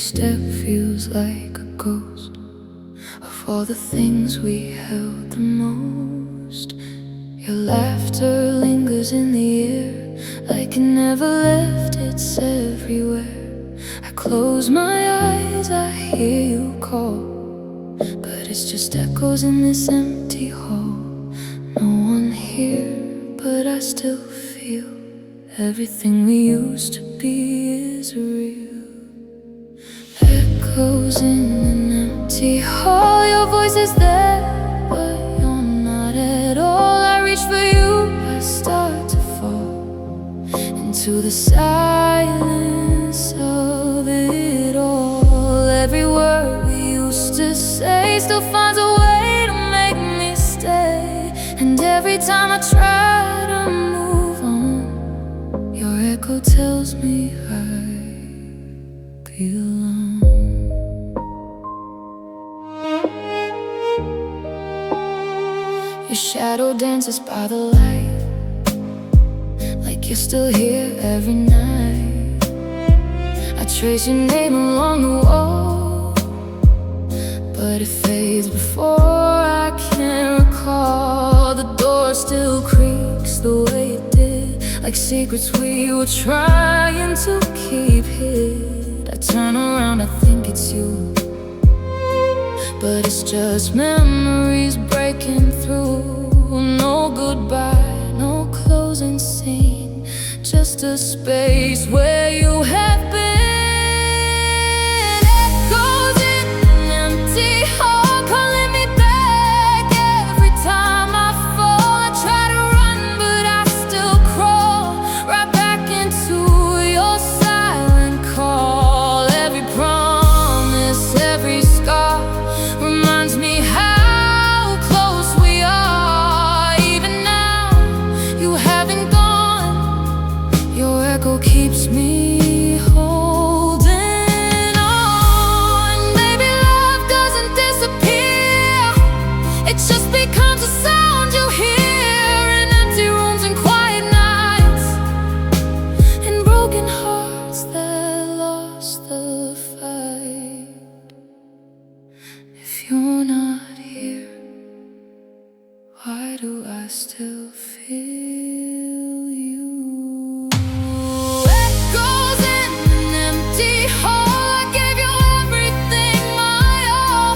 step feels like a ghost of all the things we held the most. Your laughter lingers in the air like it never left, it's everywhere. I close my eyes, I hear you call, but it's just echoes in this empty hall. No one here, but I still feel everything we used to be is real. Echoes in an empty hall, your voice is there, but you're not at all. I reach for you, I start to fall into the silence of it all. Every word we used to say still finds a way to make me stay. And every time I try to move on, your echo tells me I belong. Your shadow dances by the light, like you're still here every night. I trace your name along the wall, but it fades before I can recall. The door still creaks the way it did, like secrets we were trying to keep hid. I turn around, I think it's you, but it's just memories breaking through. No goodbye, no closing scene, just a space where you have been. Echoes in an empty hall, calling me back every time I fall. I try to run, but I still crawl right back into your silent call. Every promise, every scar reminds me how close we are. Even now, you haven't gone, your echo keeps me holding on. Maybe love doesn't disappear, it just becomes a sound you hear in empty rooms and quiet nights, in broken hearts that lost the fight. If you're not here, why do I still feel you? Echoes in an empty hall, I gave you everything, my all.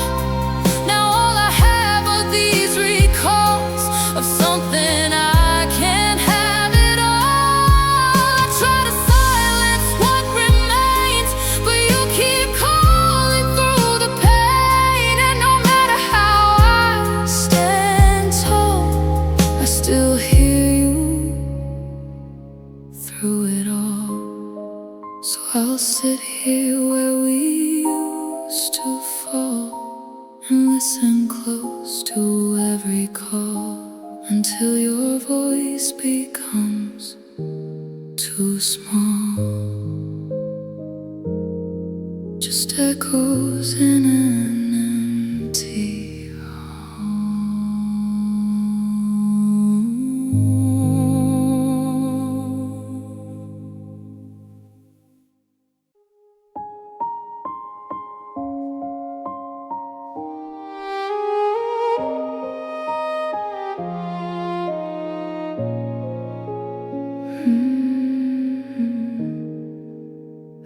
Now all I have are these recalls of something I can't have it all. I try to silence what remains, but you keep calling through the pain. And no matter how I stand tall, I still hear you through it all. So I'll sit here where we used to fall and listen close to every call, until your voice becomes too small. Just echoes in an empty hall.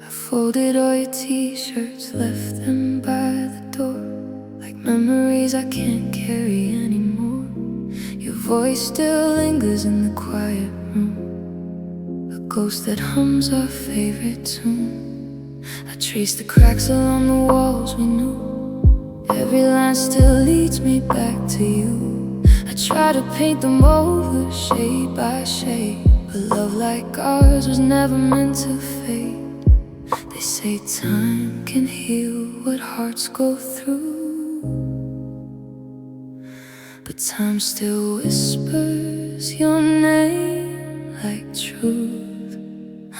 I folded all your t-shirts, left them by the door, like memories I can't carry anymore. Your voice still lingers in the quiet room, a ghost that hums our favorite tune. I trace the cracks along the walls we knew, every line still leads me back to you. I try to paint them over shade by shade, but love like ours was never meant to fade. They say time can heal what hearts go through, but time still whispers your name like truth.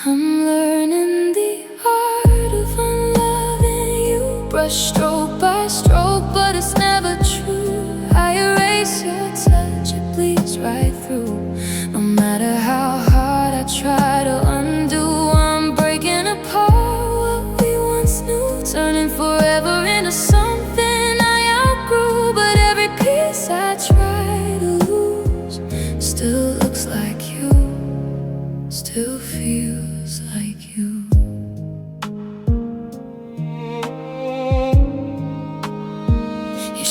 I'm learning the art of unloving you, brush stroke by stroke, but it's never true. I erase your touch, it bleeds right through. No matter how hard I try to undo, I'm breaking apart what we once knew.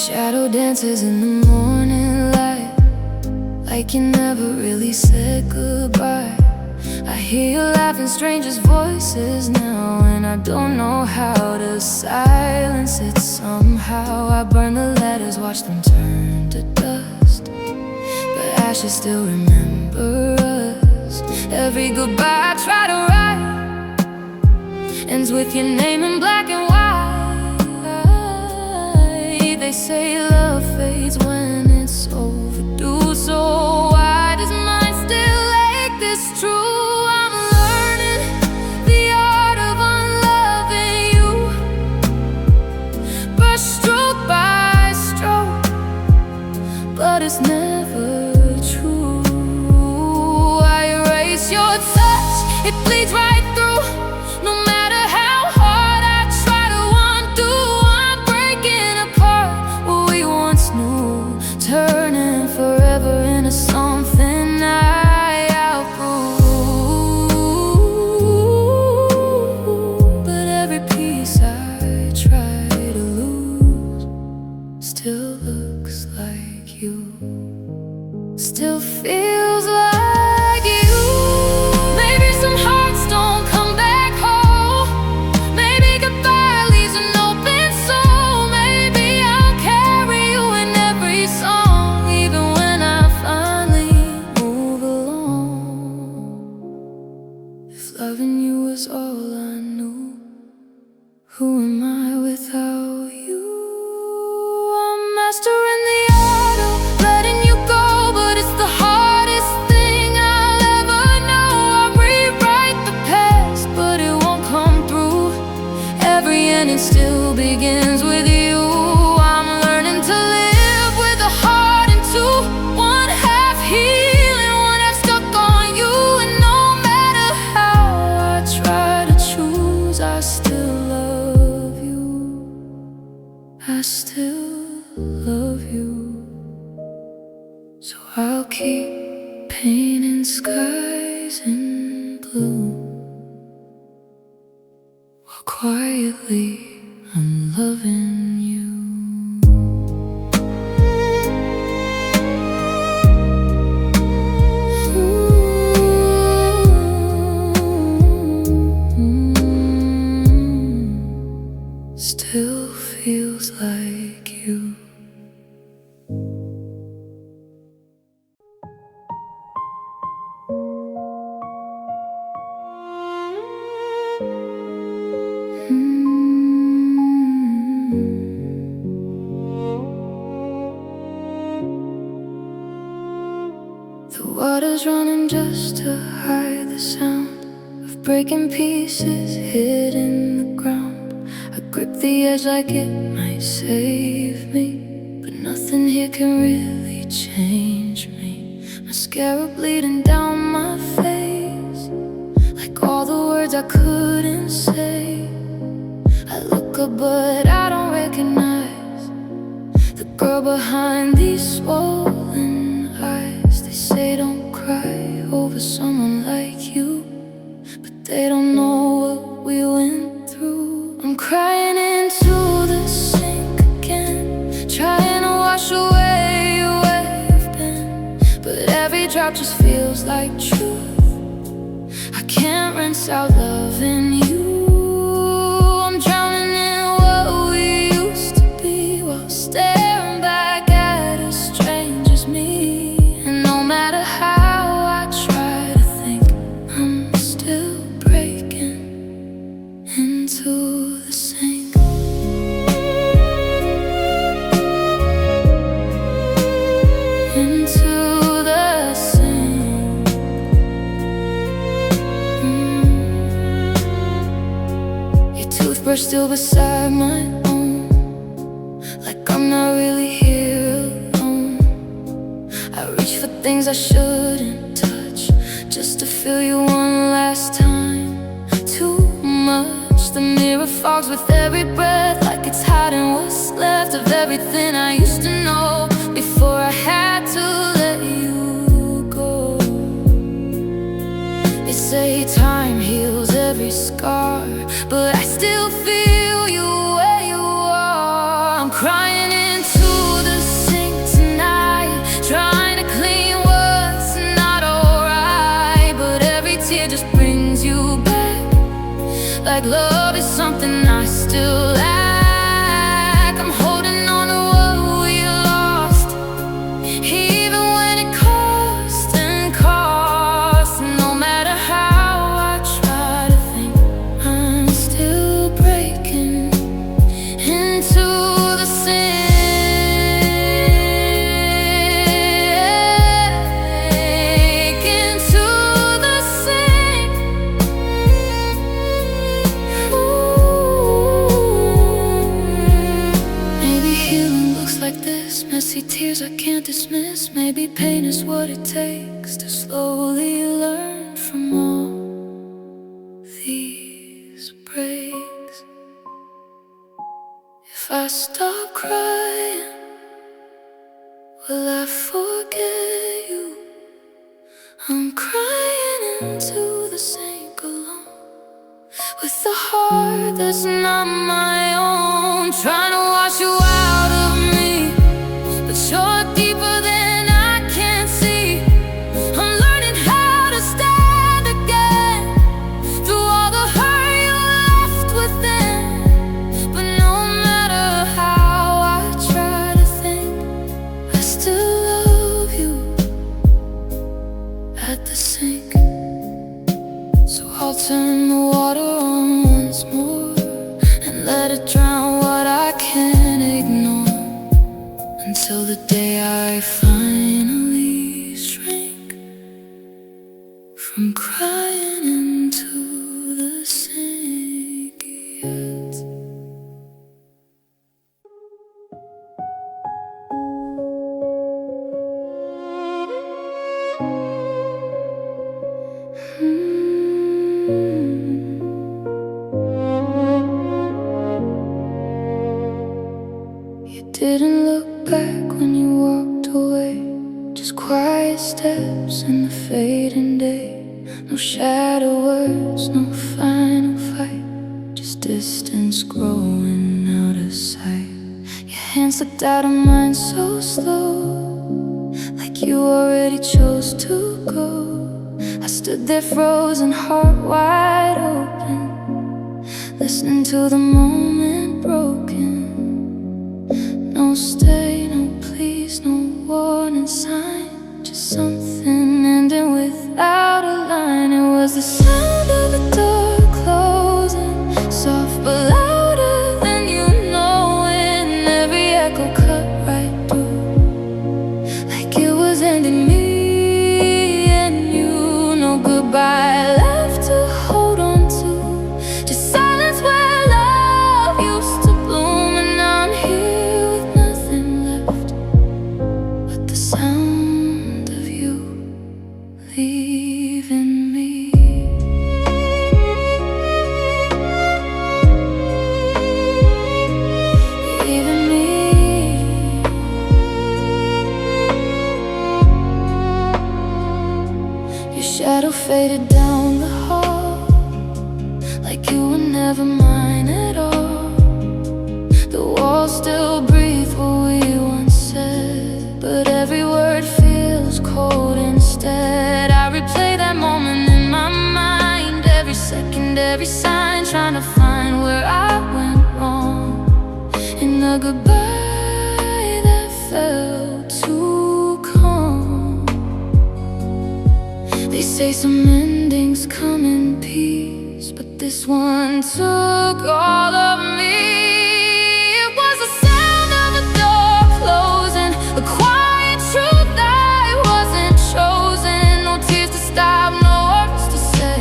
shadow dances in the morning light, like you never really said goodbye. I hear you laughing strangers' voices now, and I don't know how to silence it somehow. I burn the letters, watch them turn to dust, but ashes still remember us. Every goodbye I try to write ends with your name in black and white. They say love fades when it's overdue, so why does mine still ache this true? I'm learning the art of unloving you, brush stroke by stroke, but it's never true. I erase your touch, it bleeds right through. No matter how hard I try to undo, I'm breaking apart what we once knew, turning forever into something I outgrew. But every piece I try to lose still looks like you, still feels like you. Maybe some hearts don't come back whole, maybe goodbye leaves an open soul. Maybe I'll carry you in every song, even when I finally move along. If loving you was all I knew, who am I without you? I'm mastering the art of letting you go, but it's the hardest thing I'll ever know. I rewrite the past, but it won't come through. Every ending still begins with you. I'm learning to live with a heart and two, one half healing, one half stuck on you. And no matter how I try to choose, I still love you, I still love you. So I'll keep painting skies in blue, while quietly I'm loving you. Still feels like you. The water's running just to hide the sound of breaking pieces hid in the ground. I grip the edge like it might save me, but nothing here can really change me. Mascara bleeding down my face, like all the words I couldn't say. I look up but I don't recognize the girl behind these swollen eyes. They say don't cry over someone like you, but they don't know what we went through. I'm crying into the sink again, trying to wash away where you've been, but every drop just feels like truth. I can't rinse out loving you. I'm drowning in what we used to be, while staring back at a stranger's me. And no matter how I try to think, I'm still breaking into the sink. Into the sink. Your toothbrush still beside my own, like I'm not really here alone. I reach for things I shouldn't touch, just to feel you one last time. Too much, the mirror fogs with every breath, like it's hiding what's left of everything I used to know before I had to let you go. They say time heals every scar, but I still feel you where you are. I'm crying into like this, messy tears I can't dismiss. Maybe pain is what it takes to slowly learn from all these breaks. If I stop crying, will I forget you? I'm crying into the sink alone, with a heart that's not my own, trying to wash you out of me, but you're deeper than I can see. I'm learning how to stand again through all the hurt you left within. But no matter how I try to think, I still love you at the sink. So I'll turn the water on once more and let it drown what I can't ignore, until the day I finally shrink from crying into the sink yet. You didn't look back when you walked away, just quiet steps in the fading day. No shadow words, no final fight, just distance growing out of sight. Your hand slipped out of mine so slow, like you already chose to go. I stood there frozen, heart wide open, listening to the moment broken. No stay, no please, no warning sign, just something ending without a line. It was the sound of a door closing, soft but louder than you know, and every echo cut right through, like it was ending me and you. No goodbye left to hold on to, just silence where love used to bloom. And now I'm here with nothing left but the sound of you leaving me. Leaving me. Your shadow faded down the hall, like you were never mine at all. The walls still breathe what we once said, but every word feels cold instead. I replay that moment in my mind, every second, every sign, trying to find where I went wrong in the goodbye that felt too calm. They say some endings come in peace, but this one took all of me. It was the sound of a door closing, a quiet truth I wasn't chosen. No tears to stop, no words to say,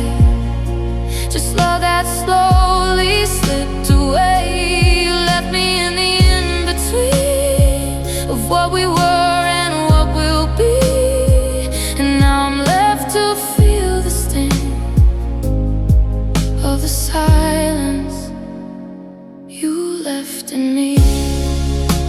just love that slowly slipped away. You left me in the in-between of what we were and what we'll be, and now I'm left to feel the sting of the silence you left in me.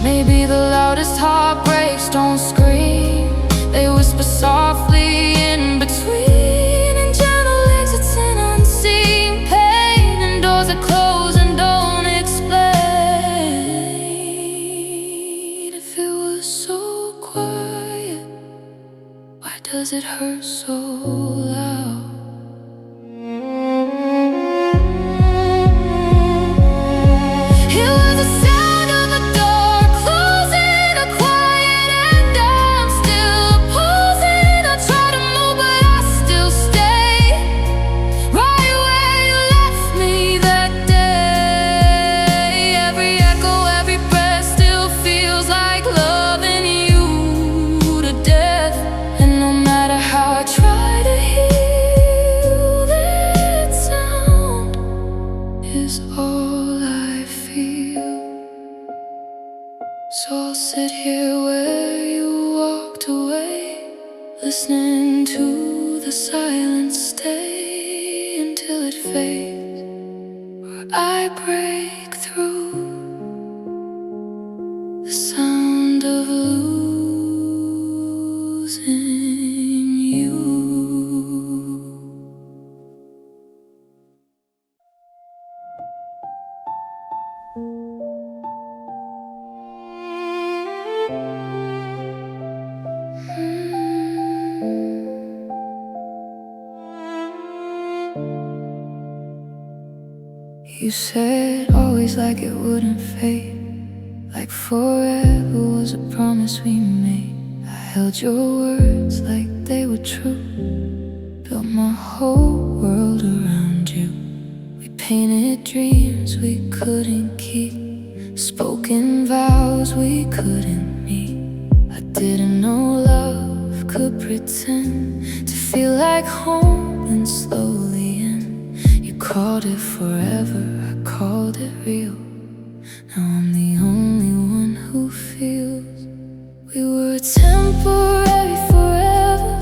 Maybe the loudest heartbreaks don't scream, they whisper softly in between, and gentle exits in unseen pain, and doors that close and don't explain. If it was so quiet, why does it hurt so loud? It was the sound of a door closing, a quiet end. I'm still opposing. I try to move, but I still stay right where you left me that day. Every echo, every breath still feels like loving you to death. And no matter how I try to heal, So I'll sit here where you walked away, listening to the silence stay until it fades, or I break through the sound of losing you. You said always like it wouldn't fade, like forever was a promise we made. I held your words like they were true, built my whole world around you. We painted dreams we couldn't keep, spoken vows we couldn't meet. I didn't know love could pretend to feel like home and slowly end. You called it forever, I called it real. Now I'm the only one who feels. We were temporary forever,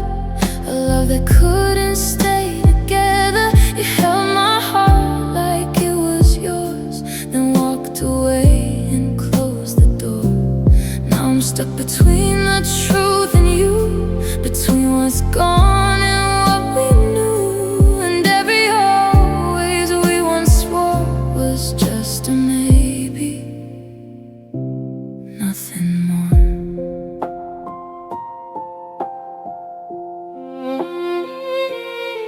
a love that couldn't stay together. You held my heart like it was yours, then walked away and closed the door. Now I'm stuck between the truth and you, between what's gone and what we knew. And every always we once swore was just a maybe, nothing more.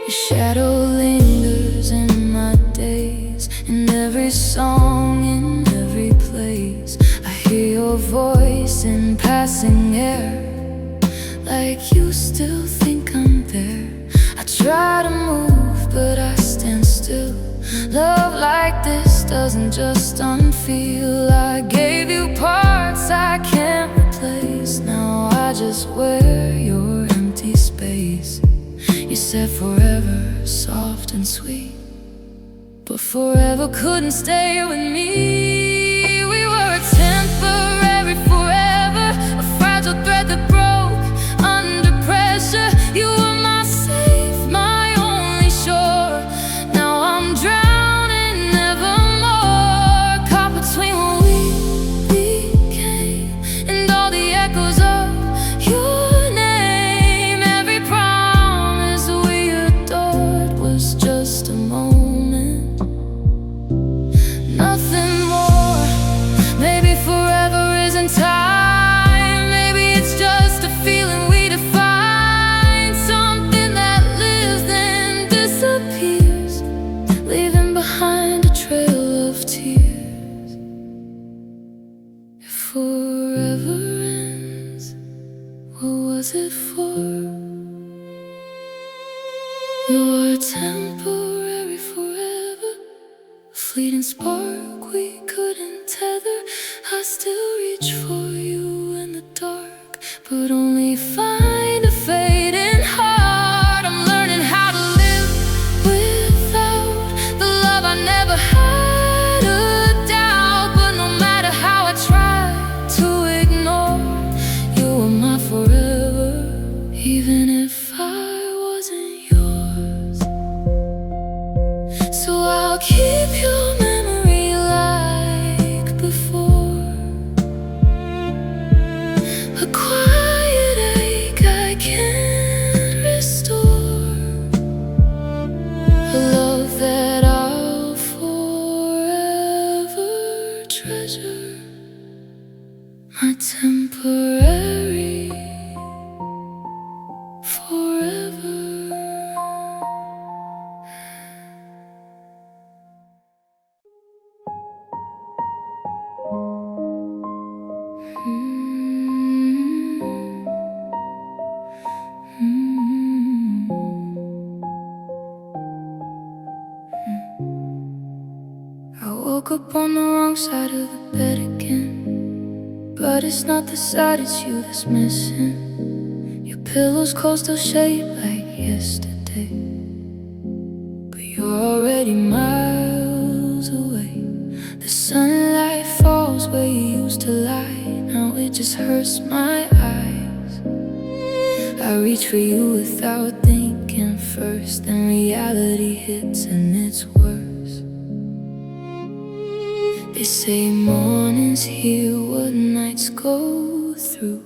Your shadow lingers in my days, in every song, in every place. I hear your voice in passing air, like you still think I'm there. I try to move, but I stand still. Love like this doesn't just unfeel. I gave you parts I can't replace. Now I just wear your empty space. You said forever, soft and sweet, but forever couldn't stay with me. We were temporary forever, a fragile thread that broke under pressure. You were my safe, my only shore. Now I'm drowning nevermore, caught between what we became and all the echoes of your name. Every promise we adored was just a moment, nothing more. Maybe forever isn't time, maybe it's just a feeling we define. Something that lives then disappears, leaving behind a trail of tears. If forever ends, what was it for? We were temporary forever, a fleeting spark we couldn't tether. I still reach for you in the dark, but only find a fading heart. I'm learning how to live without the love I never had a doubt. But no matter how I try to ignore, you were my forever, even if I wasn't yours. So I'll keep your memory like before, a quiet ache I can't restore, a love that I'll forever treasure, my temporary forever. I woke up on the wrong side of the bed again, but it's not the side, it's you that's missing. Your pillow's cold, still shaped like yesterday, but you're already miles away. The sunlight falls where you used to lie. now it just hurts my eyes. I reach for you without thinking first, then reality hits and it's worse. They say mornings heal what nights go through,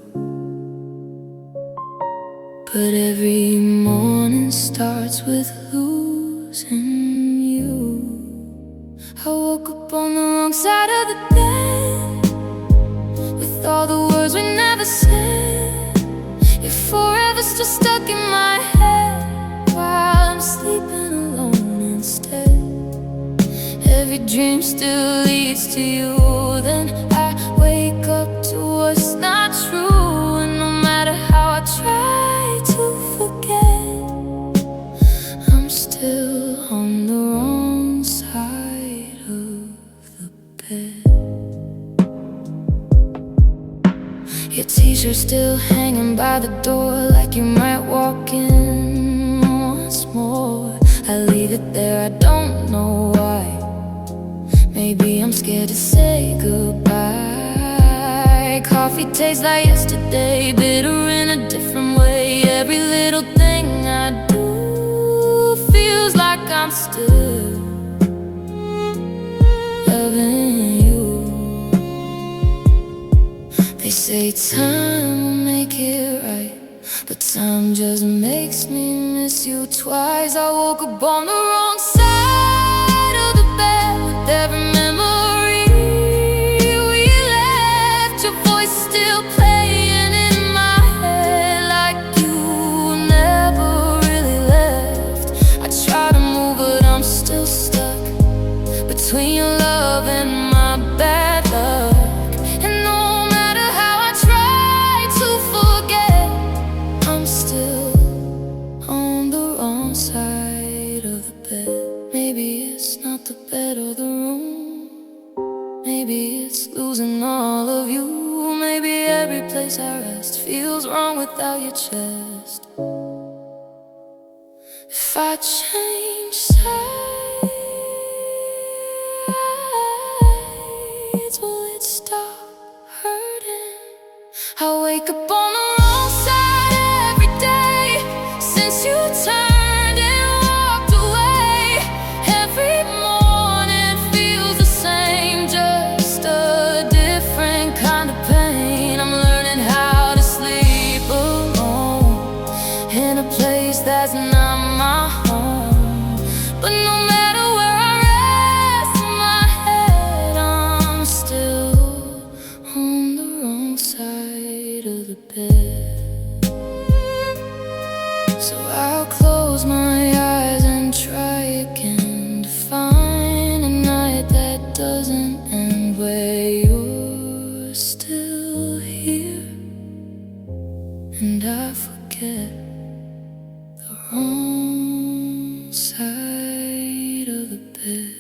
but every morning starts with losing you. I woke up on the wrong side of the bed, with all the words we never said. You're forever still stuck in my head, while I'm sleeping alone instead. Every dream still leads to you, then I wake up to what's not true. And no matter how I try to forget, I'm still on the wrong side of the bed. Your t-shirt's still hanging by the door, like you might walk in once more. I leave it there, I don't know why. Maybe I'm scared to say goodbye. Coffee tastes like yesterday, bitter in a different way. Every little thing I do feels like I'm still loving you. They say time will make it right, but time just makes me miss you twice. I woke up on the wrong side of the bed, with every memory we left. Your voice still playing in my head, like you never really left. I try to move, but I'm still stuck between your love and my bad luck. And no matter how I try to forget, I'm still on the wrong side of the bed. Maybe it's not the bed or the room, maybe it's losing all of you. Maybe every place I rest feels wrong without your chest. If I change sides, will it stop hurting? I wake up on the wrong side every day since you turned and walked away. Every morning feels the same, just a different kind of pain. I'm learning how to sleep alone in a place that's not my home. But no matter where I rest my head, I'm still on the wrong side of the bed. So I'll close my eyes and try again to find a night that doesn't end, where you're still here and I forget the wrong side of the bed.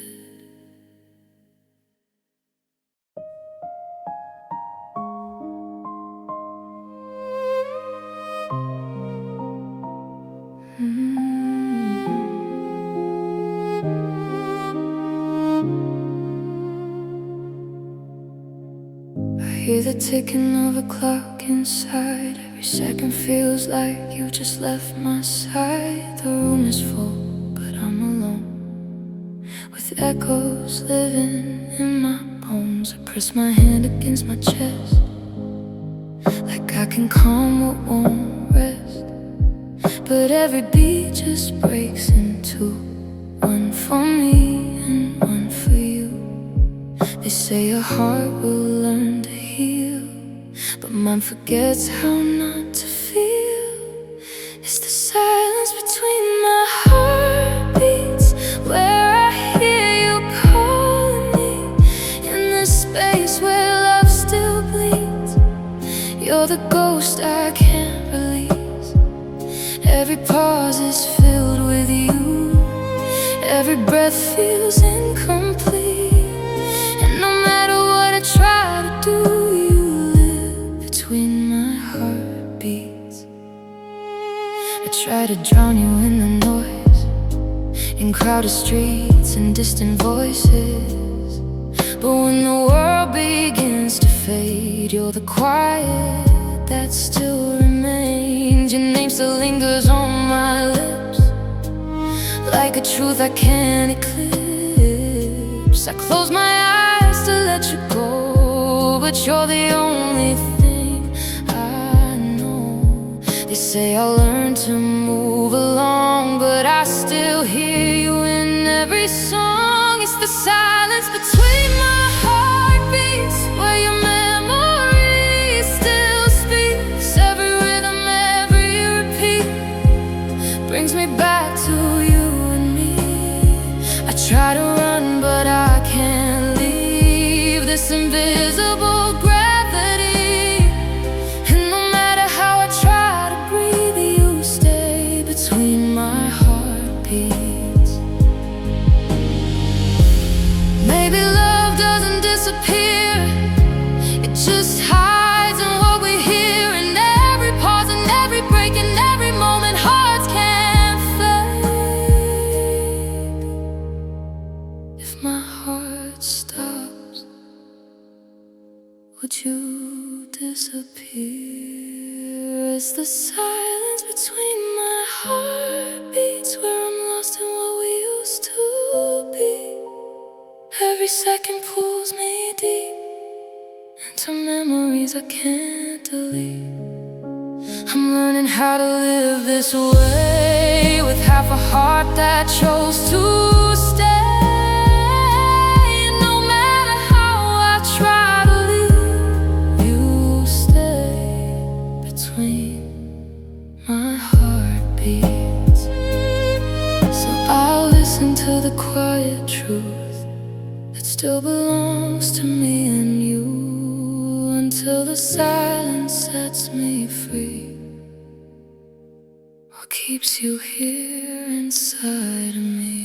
I hear the ticking of a clock inside. Every second feels like you just left my side. The room is full, but I'm alone, with echoes living in my bones. I press my hand against my chest, like I can calm what won't rest. But every beat just breaks into one for me and one for you. They say a heart will learn to heal, but mine forgets how not to feel. It's the silence between my heartbeats, where I hear you calling me, in this space where love still bleeds. You're the ghost I can't release. Every pause is filled with you, every breath feels incomplete. And no matter what I try to do, you live between my heartbeats. I try to drown you in the noise, in crowded streets and distant voices. But when the world begins to fade, you're the quiet that still remains. Your name still lingers on my lips, like a truth I can't eclipse. I close my eyes to let you go, but you're the only thing I know. They say I'll learn to move along, but I still hear you in every song. It's the silence between my heartbeats, where your memory still speaks. Every rhythm, every repeat brings me back to you and me. I try to run, but I can't leave this invisible gravity. And no matter how I try to breathe, you stay between my heartbeats. Maybe love doesn't disappear, it just hides in what we hear. In every pause and every break, in every moment, hearts can't fade. If my heart stops, would you disappear? It's the silence between my heartbeats, where I'm lost in what we used to be. Every second pulls me deep into memories I can't delete. I'm learning how to live this way, with half a heart that chose to stay. And no matter how I try to leave, you stay between my heartbeats. So I'll listen to the quiet truth that still belongs to me and you, until the silence sets me free, or keeps you here inside of me.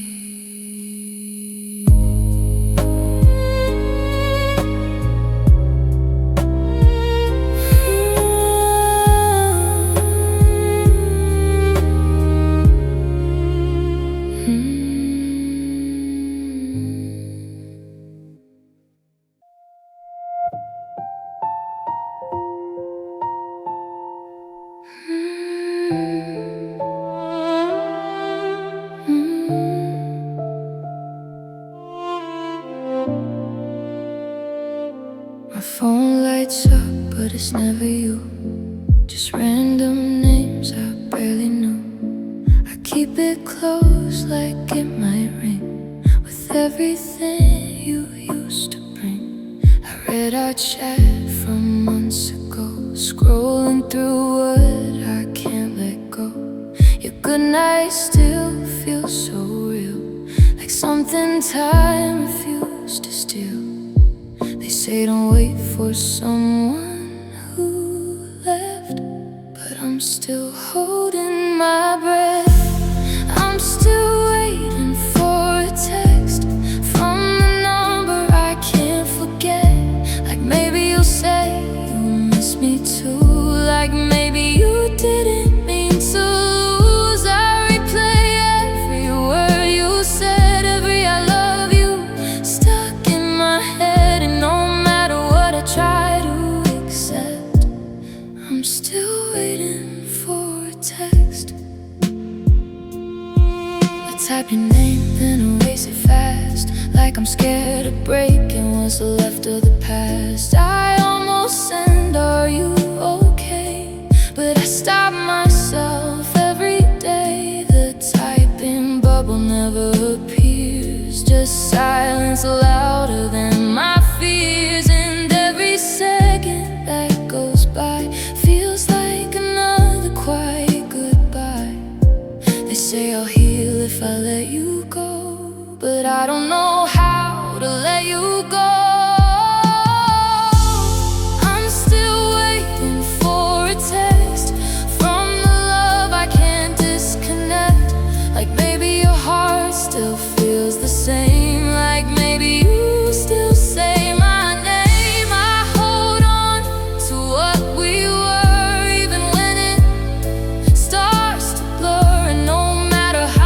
My phone lights up, but it's never you. Just random names I barely know. I keep it close like it might ring, with everything you used to bring. I read our chat from months ago, scrolling through what I can't let go. Your goodnight still feels so real, like something time refused to steal. They say don't wait for someone who left, but I'm still holding my breath. I'm still waiting for a text from the number I can't forget. Like maybe you'll say you miss me too, like maybe you didn't mean to lose. I replay every word you said, every I love you stuck in my head. And no matter what I try to accept, I'm still waiting for a text. I type your name, then erase it fast, like I'm scared of breaking what's left of the past. I almost send, are you okay? But I stop myself every day. The typing bubble never appears, just silence louder than my fears. And every second that goes by feels like another quiet goodbye. They say I'll heal if I let you go, but I don't know how to let you go. I'm still waiting for a text from the love I can't disconnect. Like maybe your heart still feels the same, like maybe you still say my name. I hold on to what we were, even when it starts to blur. And no matter how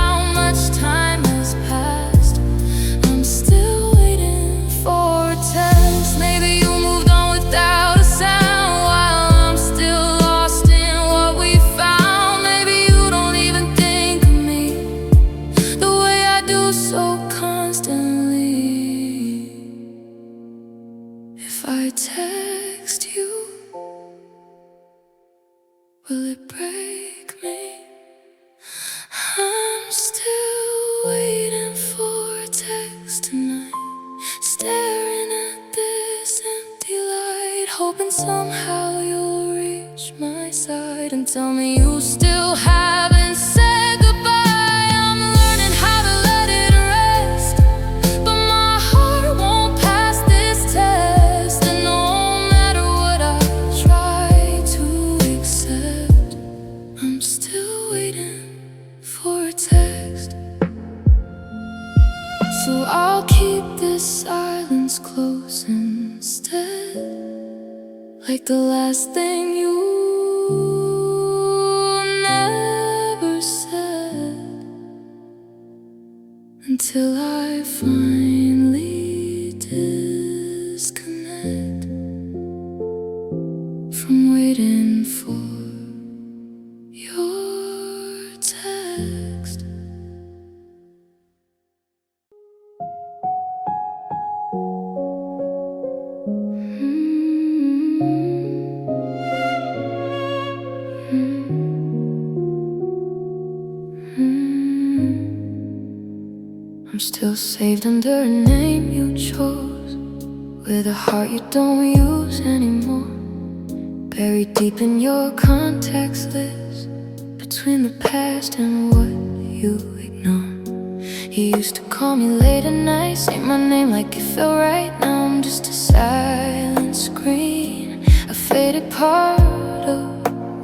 Will it break me? I'm still waiting for a text tonight, staring at this empty light, hoping somehow you'll reach my side and tell me you still haven't said goodbye. I'm learning how to let it rest, but my heart won't pass this test. And no matter what I try to accept, I'm still waiting for a text. So I'll keep this silence close instead, like the last thing you never said, until I finally disconnect from waiting for your text. I'm still saved under a name you chose, with a heart you don't use anymore, buried deep in your contacts list, between the past and what you ignore. You used to call me late at night, say my name like it felt right. Now I'm just a silent screen, a faded part of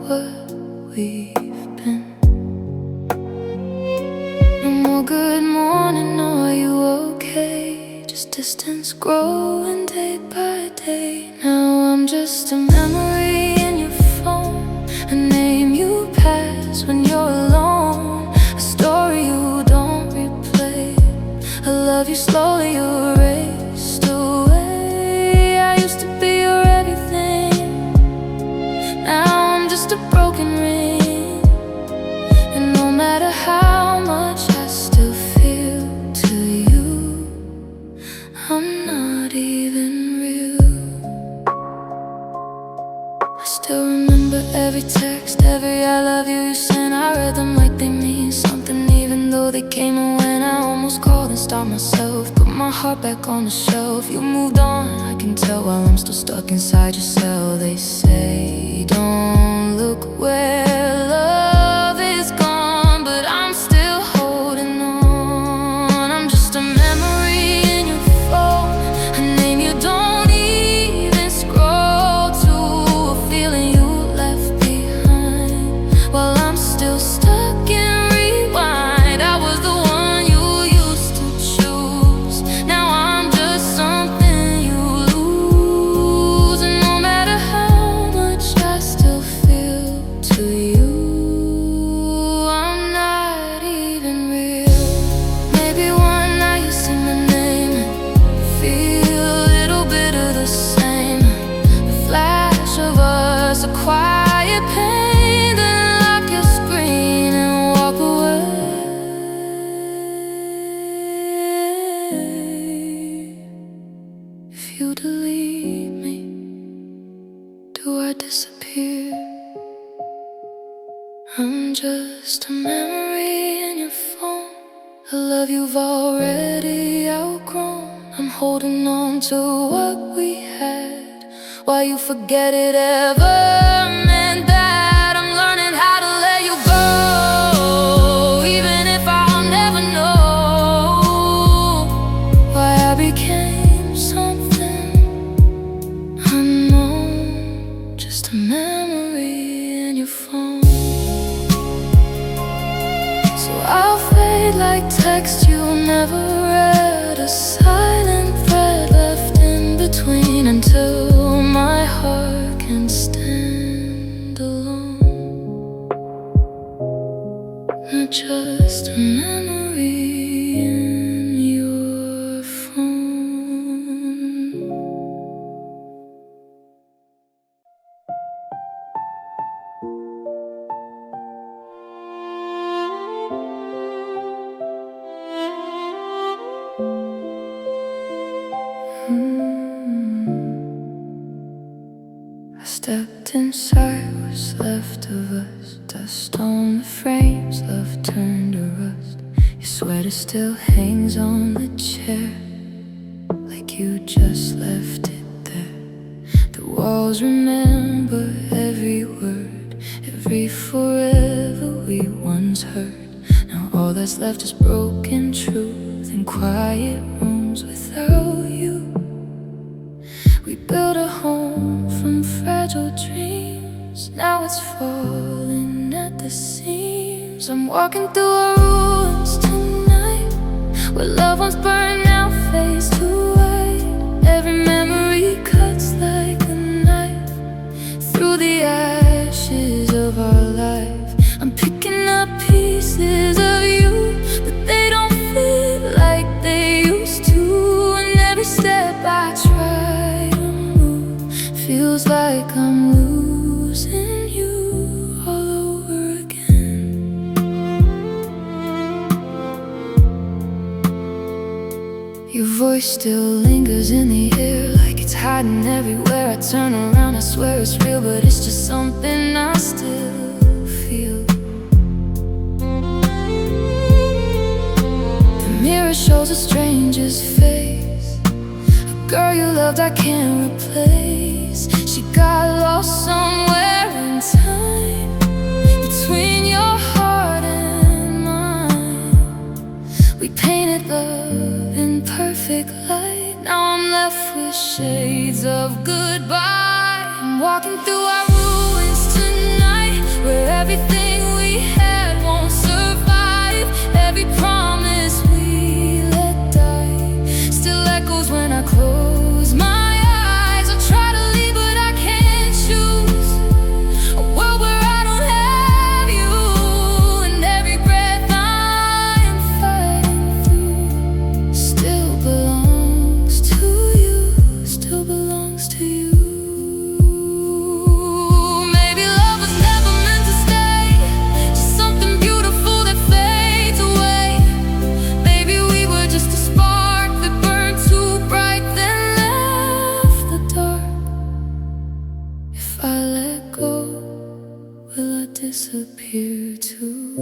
what we've been. No more good morning, no, are you okay? Just distance growing day by day. Now I'm just a memory in your phone, a name you pass when you're alone, a story you don't replay, a love you slowly erased away. I used to be your everything, now I'm just a broken ring. And no matter how much I still feel to you, I'm not even real. I still remember every text, every I love you you sent. I read them like they mean something, even though they came when I almost called and stopped myself. Put my heart back on the shelf. You moved on, I can tell, while I'm still stuck inside your cell. They say don't look where love is gone, but I'm still holding on. I'm just a memory in your phone, a name you don't even scroll to, a feeling you left behind, while I'm still stuck in rewind. I was the one you used to choose, now I'm just something you lose. And no matter how much I still feel to you, I'm not even real. Maybe one night you see my name and feel a little bit of the same, a flash of us, a quiet pain, then lock your screen and walk away. If you delete me, do I disappear? I'm just a memory in your phone, a love you've already outgrown. I'm holding on to what we had, while you forget it ever meant that. I'm learning how to let you go, even if I'll never know why I became something unknown, just a memory in your phone. So I'll fade like text you never read, a silent thread left in between, until my heart can stand alone. Not just a memory in your phone. I stepped into inside what's left of us. Dust on the frames, love turned to rust. Your sweater still hangs on the chair, like you just left it there. The walls remember every word, every forever we once heard. Now all that's left is broken truth and quiet rooms without you. We built a home from fragile dreams, now it's falling at the seams. I'm walking through our ruins tonight, where loved ones burn out, face to white. Every memory cuts like a knife through the ashes of our life. I'm picking up pieces of you, but they don't fit like they used to. And every step I try to move feels like I'm losing you all over again. Your voice still lingers in the air, like it's hiding everywhere. I turn around, I swear it's real, but it's just something I still feel. The mirror shows a stranger's face, a girl you loved I can't replace. She got lost somewhere in time, between your heart and mine. We painted love in perfect light, now I'm left with shades of goodbye. I'm walking through our ruins tonight, where everything we had won't survive. Every promise we let die still echoes when I close my eyes. I try to leave but I can't choose a world where I don't have you. And every breath I'm fighting through still belongs to you, still belongs to you. Maybe love was never meant to stay, just something beautiful that fades away. Maybe we were just a spark that burned too bright, then left the dark. If I let go, will I disappear too?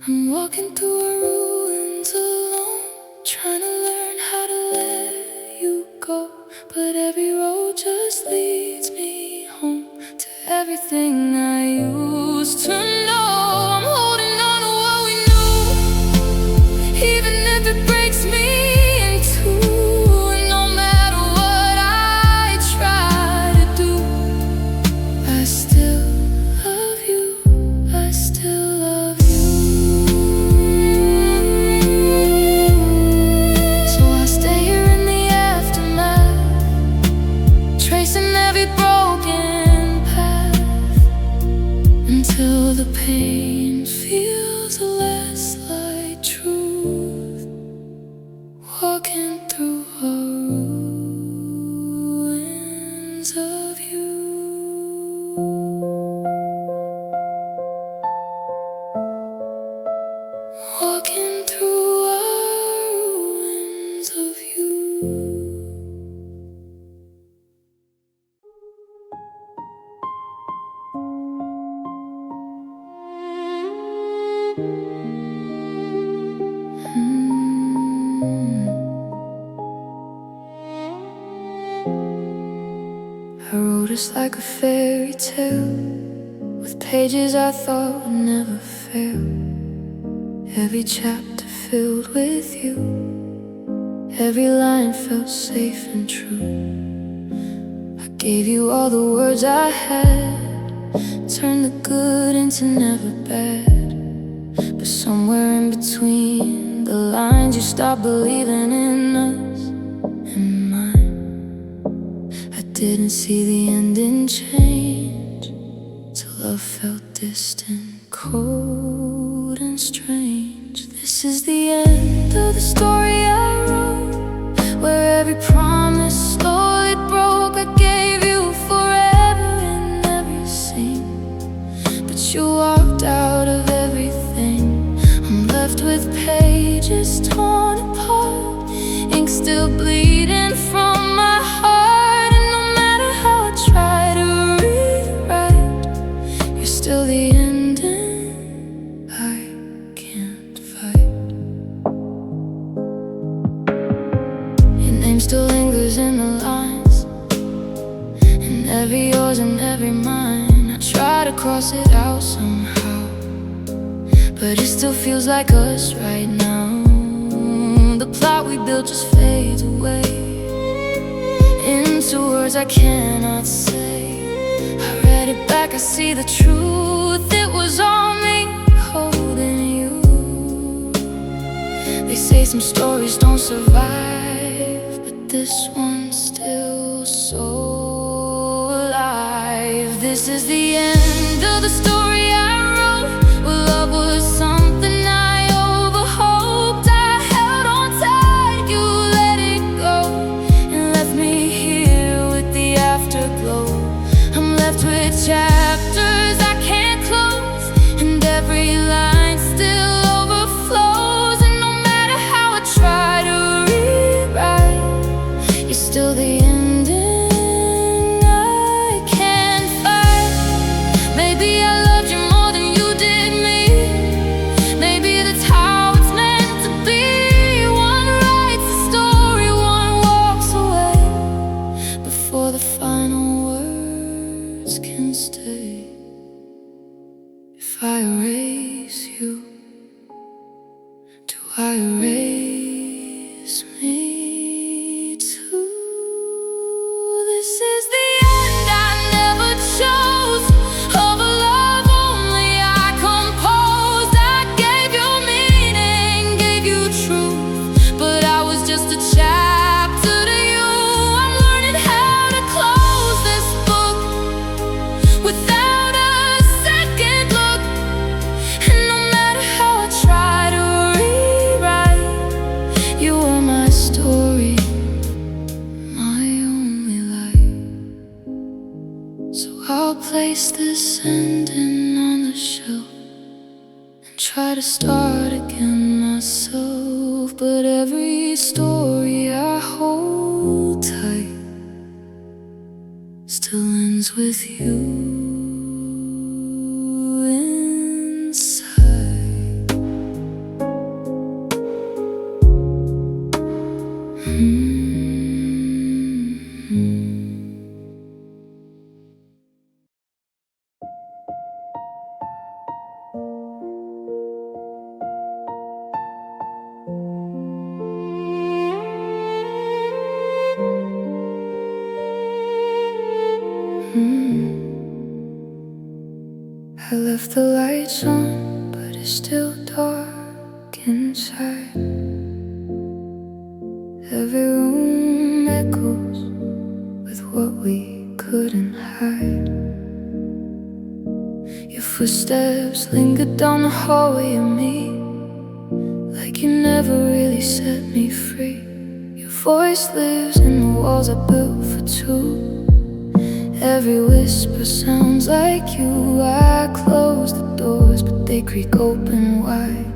I'm walking through our ruins alone, trying to learn how to let you go. But every road just leads me home, to everything I used to know. I'm holding on to what we knew, even if it breaks me in two. And no matter what I try to do, I still love you, I still love you. So I stay here in the aftermath, tracing every broken path, until the pain feels less like truth. Walking through our ruins of you. Walking through our ruins of you. I wrote us like a fairy tale, with pages I thought would never fail. Every chapter filled with you, every line felt safe and true. I gave you all the words I had, turned the good into never bad. But somewhere in between the lines, you stopped believing in us and mine. I didn't see the ending change, till love felt distant, cold and strange. This is the end of the story I wrote, where every promise slowly broke. I gave you forever in every scene, but you walked out of everything. I'm left with pages torn apart, ink still bleeding from my heart. And no matter how I try yours in every mind. I try to cross it out somehow, but it still feels like us right now. The plot we built just fades away into words I cannot say. I read it back, I see the truth. It was all me holding you. They say some stories don't survive, but this one's still so alive. This is the end of the story I wrote, where love was something I overhoped. I held on tight, you let it go, and left me here with the afterglow. I'm left with chapters I can't close, and every line still overflows. And no matter how I try to rewrite, you're still the ending I can't fight. Maybe I loved you more than you did me. Maybe that's how it's meant to be. One writes the story, one walks away before the final words can stay. If I erase you, do I erase me too? This is the end I never chose, of a love only I composed. I gave you meaning, gave you truth, but I was just a chapter to you. I'm learning how to close this book without a second look. And no matter how I try to rewrite, you were my story, my only light. So I'll place this ending on the shelf and try to start again myself. But every story I hold tight still ends with you inside. I left the lights on, but it's still dark inside. Every room echoes with what we couldn't hide. Your footsteps lingered down the hallway of me, like you never really set me free. Your voice lives in the walls I built for two. Every whisper sounds like you. I close the doors, but they creak open wide.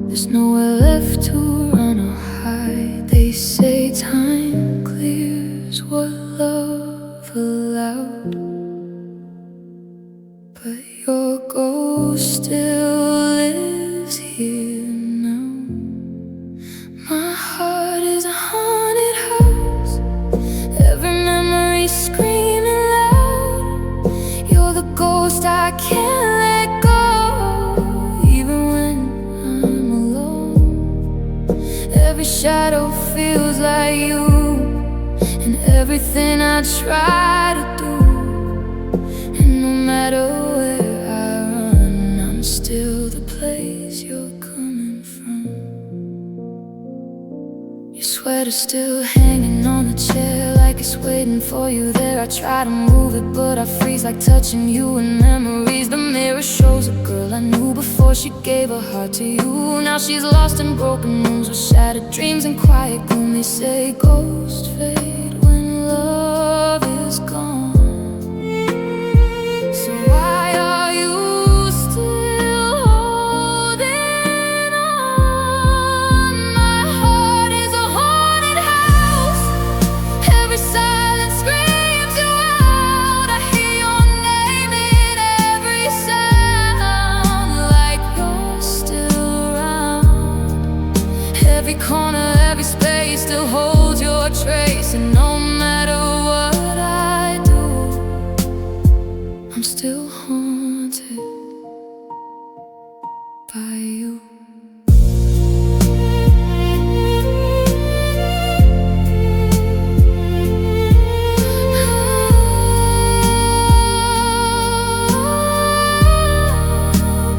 There's nowhere left to run or hide. They say time clears what love allowed, but your ghost still lives here now. My heart is a haunted house, every memory screaming loud. You're the ghost I can't let go, even when I'm alone. Every shadow feels like you, and everything I try to do. And no matter where I run, I'm still the place you're coming from. Your sweater's still hanging on the chair, like it's waiting for you there. I try to move it, but I freeze, like touching you in memories. The mirror shows a girl I knew before she gave her heart to you. Now she's lost in broken rooms with shattered dreams and quiet gloom. They say ghosts fade when love is gone. So why are you still holding on? My heart is a haunted house, every silence screams you out. I hear your name in every sound, like you're still around. Every corner, every space still holds your trace. And no matter I'm still haunted by you.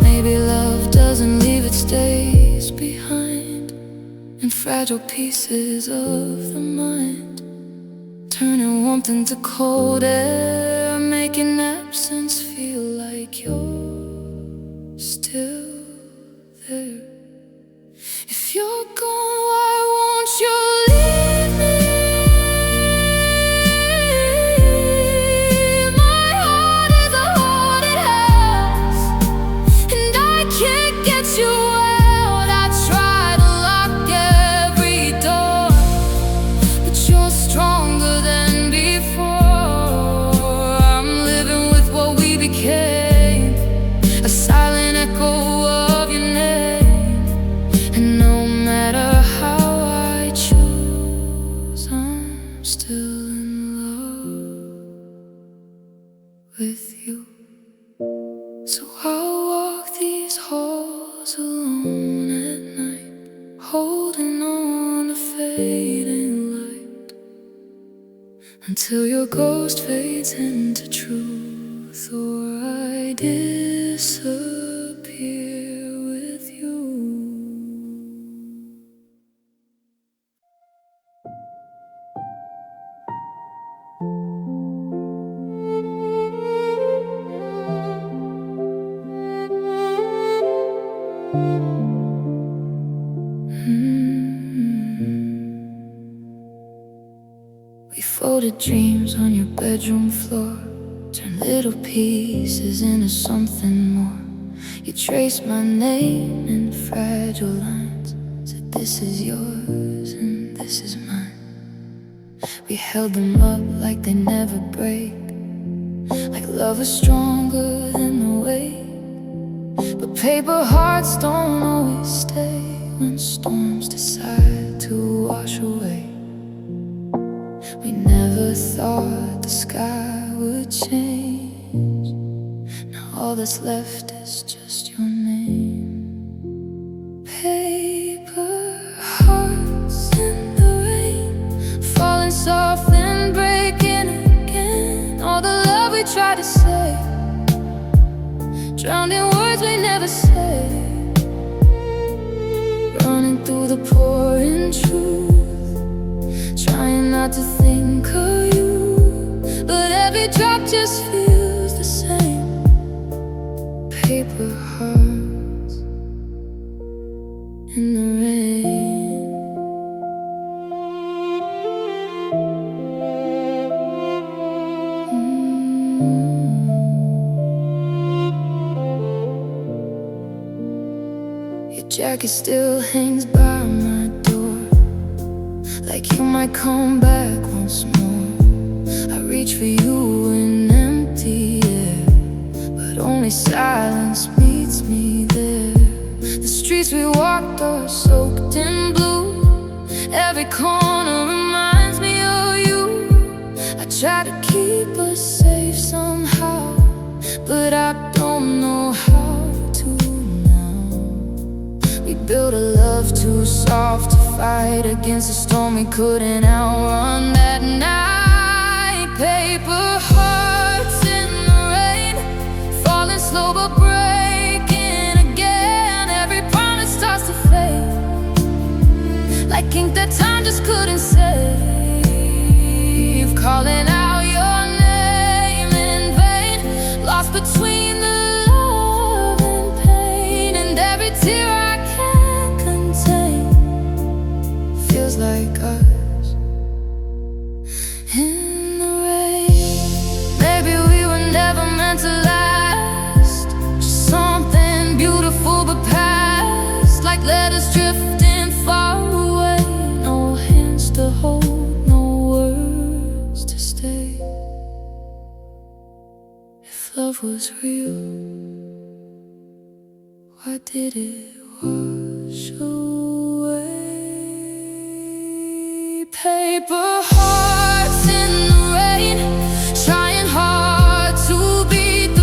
Maybe love doesn't leave, it stays behind in fragile pieces of the mind, turning warmth into cold air, making absence feel like you're still there. If you're gone, why won't you leave me? My heart is a haunted house, and I can't get you out. I try to lock every door, but you're stronger than before. I'm living with what we became, a silent echo of your name. And no matter how I choose, I'm still in love with you. So I'll walk these halls alone at night, holding on to fading light, until your ghost fades into truth, or I disappear with you. We folded dreams on your bedroom floor, turned little pieces into something more. You traced my name in fragile lines, said this is yours and this is mine. We held them up like they never break, like love was stronger than the weight. But paper hearts don't always stay when storms decide to wash away. We never thought the sky would change. Now all that's left is just your name. Paper hearts in the rain, falling soft and breaking again. All the love we tried to say, drowned in words we never said, running through the pouring truth, trying not to think of you, but every drop just feels the same. Paper hearts in the rain. Your jacket still hangs by my door, like you might come back once more. I reach for you in empty air, but only silence meets me there. The streets we walked are soaked in blue, every corner reminds me of you. I try to keep us safe somehow, but I don't know how to now. We built a love too soft to fight against a storm we couldn't outrun that night. Paper hearts in the rain, falling slow but breaking again. Every promise starts to fade, like ink that time just couldn't save. Calling out your name in vain, lost between the love and pain. And every tear I can't contain feels like us in the rain. Maybe we were never meant to last, just something beautiful but past, like letters drifting far away. No hands to hold, no words to stay. If love was real, why did it wash away? Paper hearts in the rain, trying hard to beat the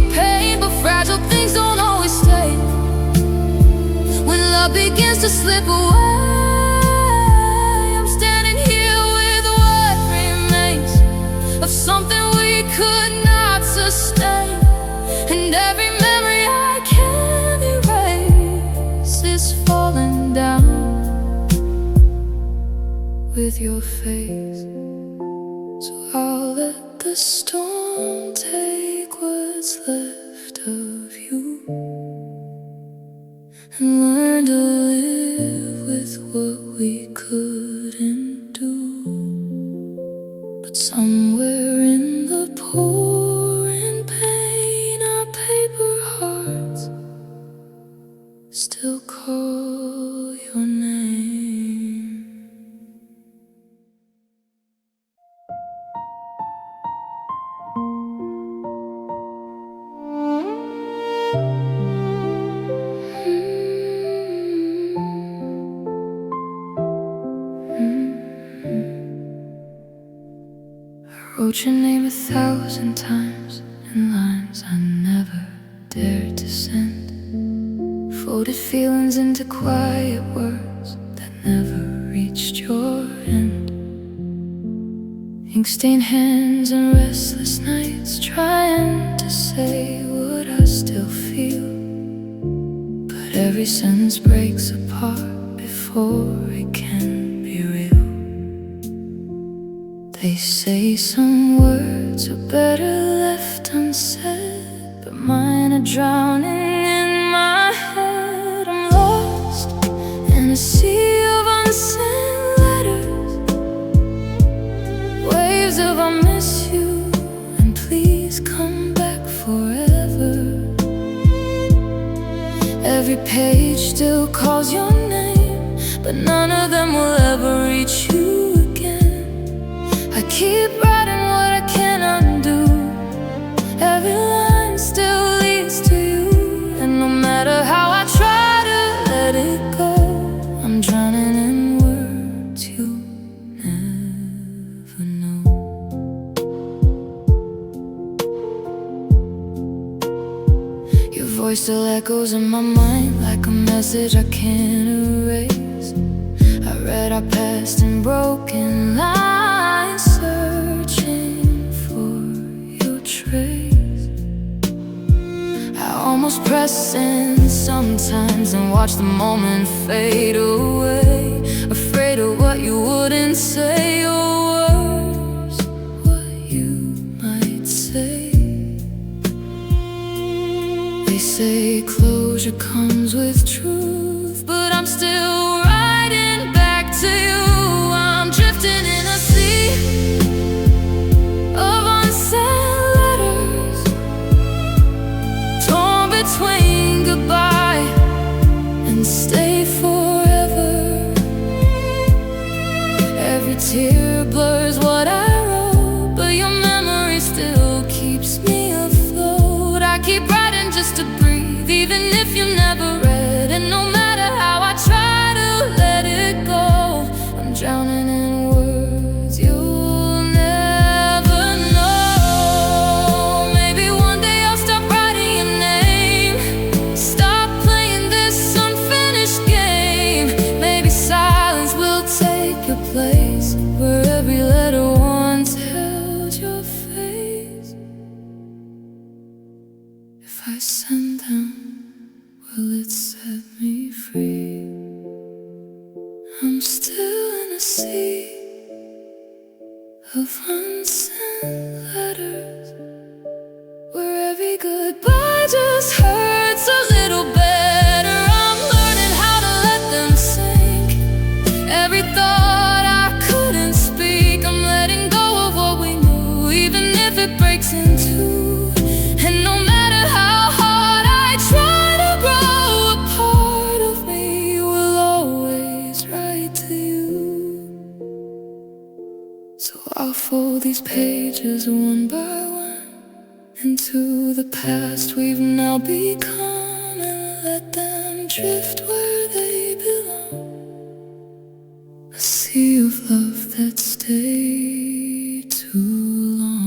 used to slip away. I'm standing here with what remains of something we could not sustain, and every memory I can't erase is falling down with your face. So I'll let the storm take what's left of you, and learn to live with what we couldn't do. But somewhere in the pouring pain, our paper hearts still call your name. I wrote your name 1,000 times in lines I never dared to send, folded feelings into quiet words that never reached your end. Ink-stained hands and restless nights trying to say what I still feel, but every sentence breaks apart before it can be real. They say some words are better left unsaid, but mine are drowning in my head. I'm lost in a sea of unsent letters, waves of I miss you and please come back forever. Every page still calls your name, but none of them will ever reach you. I keep writing what I can't undo. Every line still leads to you, and no matter how I try to let it go, I'm drowning in words you never know. Your voice still echoes in my mind like a message I can't erase. I read our past in broken lines, searching for your trace. I almost press in sometimes and watch the moment fade away, afraid of what you wouldn't say, or worse, what you might say. They say closure comes with truth, but I'm still writing back to you. I'm drifting in a sea of unsent letters, torn between goodbye and stay forever. Every tear blurs what I wrote, but your memory still keeps me afloat. I keep writing just to breathe, even if you never read, and no matter how I try to let it go, I'm drowning in words you'll never know. Maybe one day I'll stop writing your name, stop playing this unfinished game. Maybe silence will take your place, where every letter once held your face. If I send them, will it set me free? I'm still in a sea of unsent letters, where every goodbye just hurts a little better. I'm learning how to let them sink. Every thought I couldn't speak, I'm letting go of what we knew, even if it breaks in two. And no matter how hard I try to grow, a part of me will always write to you. So I'll fold these pages one by one into the past we've now become, and let them drift where they belong. A sea of love that stayed too long.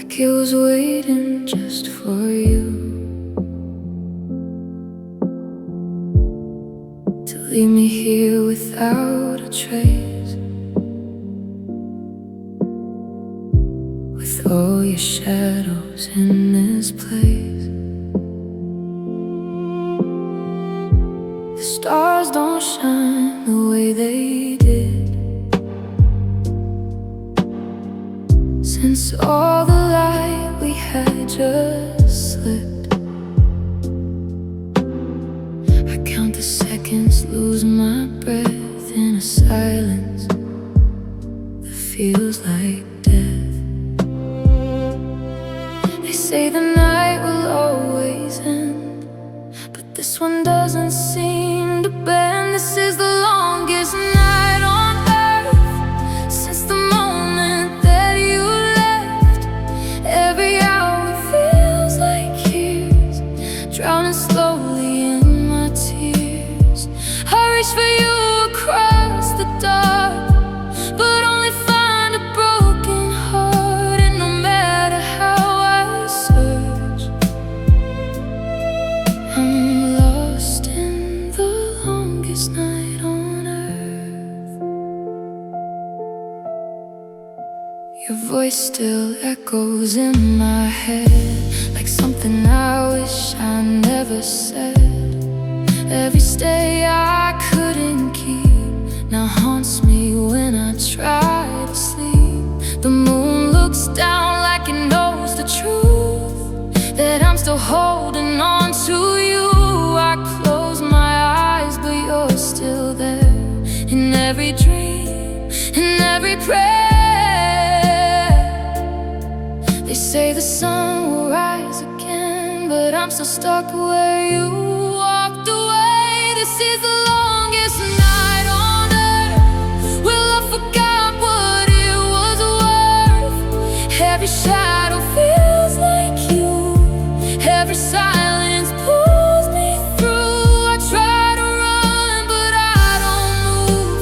like it was waiting just for you to leave me here without a trace, with all your shadows in this place. The stars don't shine the way they did since all the light we had just slipped. I count the seconds, lose my breath in a silence that feels like death. They say the night will always end, but this one doesn't seem to bend. This is the longest night on earth since the moment that you left. Every hour feels like years, drowning slowly in my tears. I reach for you across the dark, but only find a broken heart. And no matter how I search, I'm lost in the longest night on earth. Your voice still echoes in my head, like something I wish I never said. Every stay I couldn't keep now haunts me when I try to sleep. The moon looks down like it knows the truth, that I'm still holding on to you. I close my eyes, but you're still there, in every dream, in every prayer. They say the sun will rise again, but I'm still stuck where you walked away. This is the longest night on earth. Well, I forgot what it was worth. Every shadow feels like you, every silence pulls me through. I try to run, but I don't move,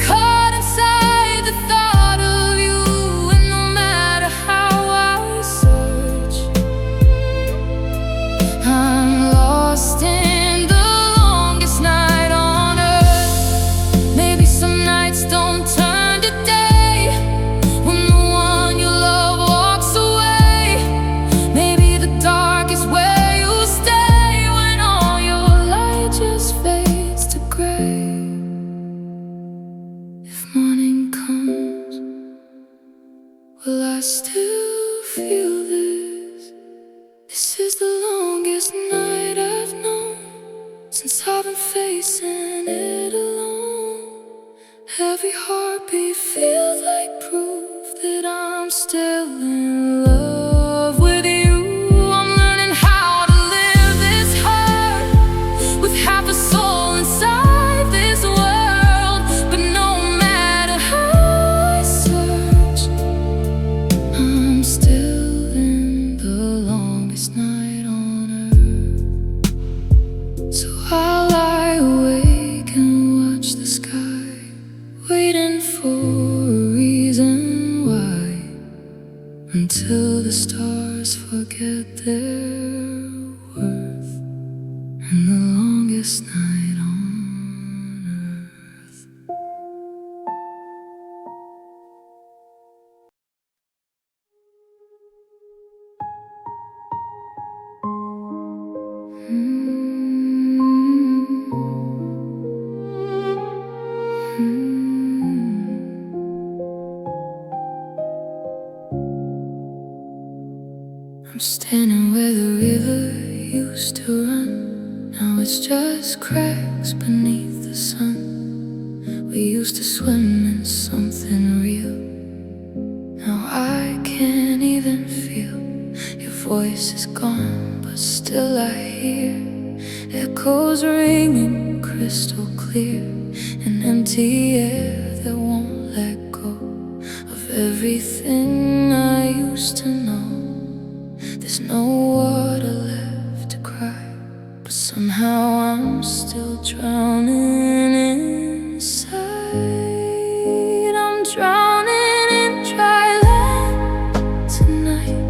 caught inside the thought of you. And no matter how I search, I'm lost in the longest night on earth. Maybe some nights don't turn to day when the one you love walks away. Maybe the dark is where you stay when all your light just fades to gray. If morning comes, will I still feel this? This is the longest night I've known since I've been facing it alone. Every heartbeat feels like proof that I'm still in love with you. I'm learning how to live this hard, with half a soul inside this world. But no matter how I search, I'm still in the longest night on earth. So I'll lie awake and watch the sky, waiting for a reason why, until the stars forget their worth. And the longest night on earth. I'm standing where the river used to run. Now it's just cracks beneath the sun. We used to swim in something real. Now I can't even feel. Your voice is gone, but still I hear echoes ringing crystal clear, an empty air that won't let go of everything I used to know. There's no water left to cry, but somehow I'm still drowning inside. I'm drowning in dry land tonight.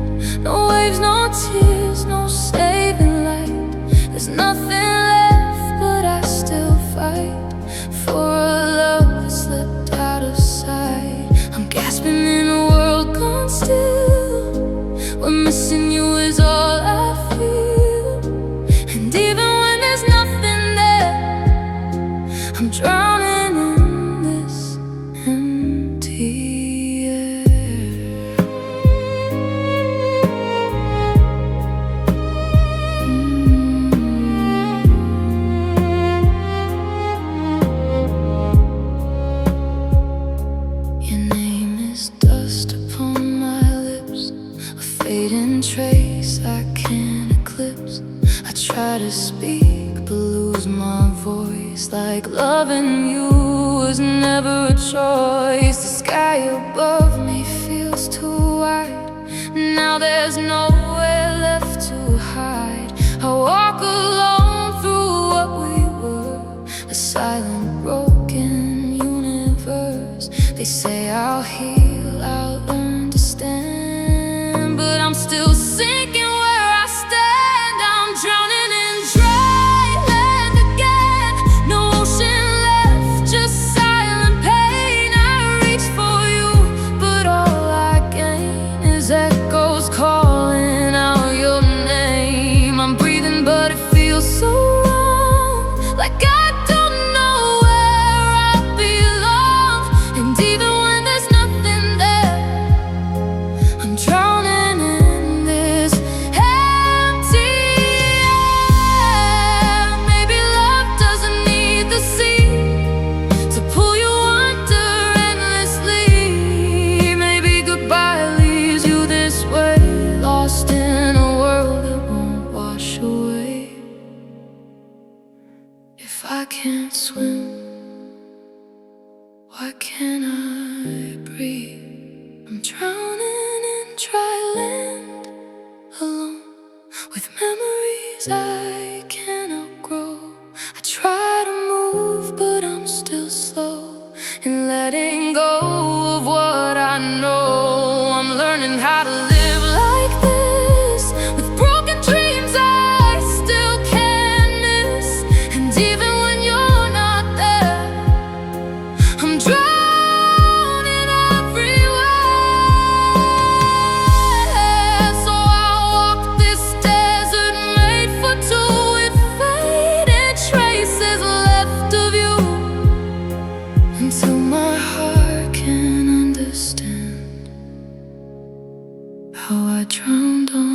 more tears, no saving light. There's nothing left, but I still fight for a love that slipped out of sight. I'm gasping in a world gone still, where missing you is all I feel. And even when there's nothing there, I'm drowning in this empty air. Your name is dust upon my lips, a fading trace I can't eclipse. I try to speak but lose my voice, like loving you was never a choice. The sky above me feels too wide, now there's nowhere left to hide. I walk alone through what we were, a silent broken universe. They say I'll heal, I'll learn to stand, but I'm still sinking where I stand. I'm drowning in dry land again, no ocean left, just silent pain. I reach for you, but all I gain is echoes calling out your name. I'm breathing but it feels so wrong, like I don't know where I belong. And even when there's nothing there, I'm drowning in this empty air. Maybe love doesn't need the sea to pull you under endlessly. Maybe goodbye leaves you this way, lost in a world that won't wash away. If I can't swim, why can't I breathe? I'm drowning in dry land, alone with memories I can't outgrow. I try to move, but I'm still slow in letting go of what I know. I'm learning how to live like this, with broken dreams I still can't miss. And even when you're not there, I'm drowning everywhere. So I'll walk this desert made for two, with faded traces left of you, until my heart can understand how I drowned on